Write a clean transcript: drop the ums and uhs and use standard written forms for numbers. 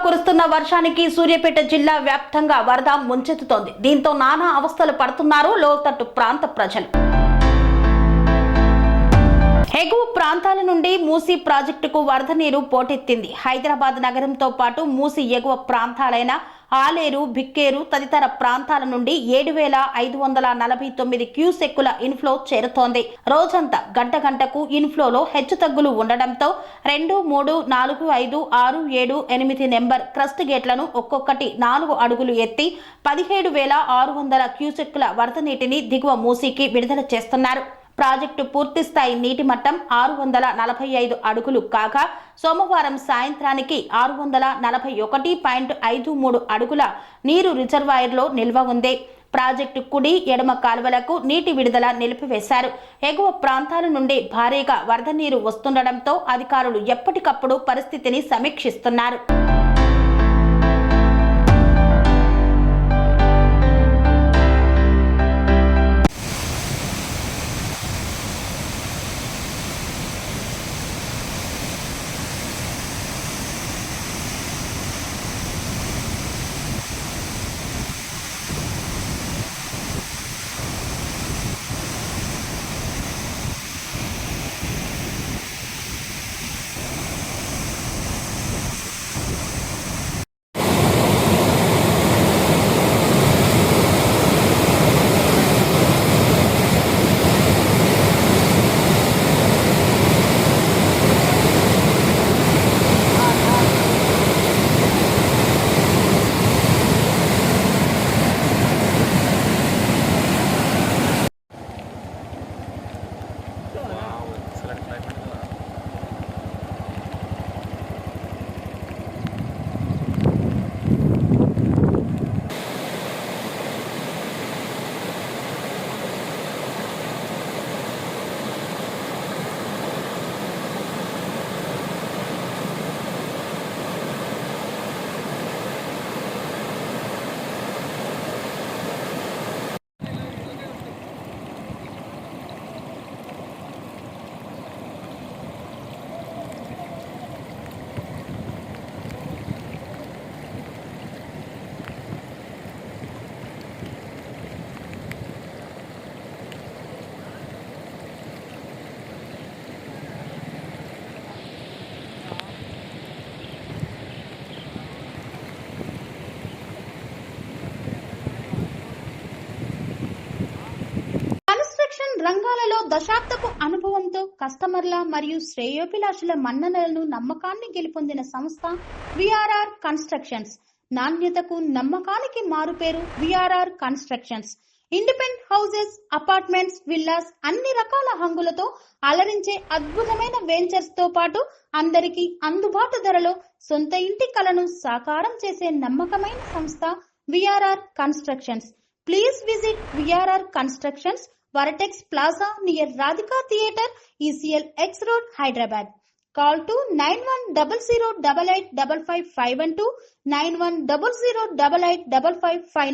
కురుస్తున్న వర్షానికి సూర్యాపేట జిల్లా వ్యాప్తంగా వరద ముంచెత్తుతోంది. దీంతో నానా అవస్థలు పడుతున్నారు లోతట్టు ప్రాంత ప్రజలు. ఎగువ ప్రాంతాల నుండి మూసీ ప్రాజెక్టుకు వరద నీరు పోటెత్తింది. హైదరాబాద్ నగరంతో పాటు మూసీ ఎగువ ప్రాంతాలైన ఆలేరు, బిక్కేరు తదితర ప్రాంతాల నుండి 7,549 క్యూసెక్కుల ఇన్ఫ్లో చేరుతోంది. రోజంతా గంట గంటకు ఇన్ఫ్లోలో హెచ్చుతగ్గులు ఉండడంతో 2, 3, 4, 5, 6, 7, 8 నెంబర్ క్రస్ట్ గేట్లను ఒక్కొక్కటి 4 అడుగులు ఎత్తి 17,600 క్యూసెక్కుల వరద నీటిని దిగువ మూసీకి విడుదల చేస్తున్నారు. ప్రాజెక్టు పూర్తిస్థాయి నీటి మట్టం 645 అడుగులు కాగా సోమవారం సాయంత్రానికి 641.53 అడుగుల నీరు రిజర్వాయర్లో నిల్వ ఉంది. ప్రాజెక్టు కుడి, ఎడమ కాలువలకు నీటి విడుదల నిలిపివేశారు. ఎగువ ప్రాంతాల నుండి భారీగా వరద నీరు వస్తుండటంతో అధికారులు ఎప్పటికప్పుడు పరిస్థితిని సమీక్షిస్తున్నారు. రంగాలలో దశాబ్దపు అనుభవంతో కస్టమర్ల మరియు శ్రేయోభిలాషుల మన్ననలను నమ్మకాన్ని గెలుపొందిన సంస్థ విఆర్ఆర్ కన్స్ట్రక్షన్స్. నాణ్యతకు నమ్మకానికి మారుపేరు VRR constructions. Independent houses, apartments, villas అన్ని రకాల హంగులతో అలరించే అద్భుతమైన వెంచర్స్ తో పాటు అందరికీ అందుబాటు ధరలో సొంత ఇంటి కలను సాకారం చేసే నమ్మకమైన సంస్థ VRR constructions. Please visit VRR constructions, Varatex Plaza near Radhika Theatre, ECL X Road, Hyderabad. Call to 910088555512, 9100885559.